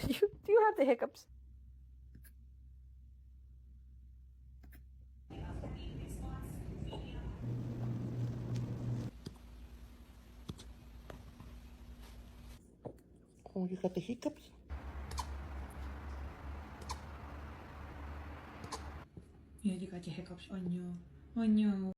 Do you have the hiccups? Oh, you got the hiccups? Yeah, you got your hiccups on you. On you.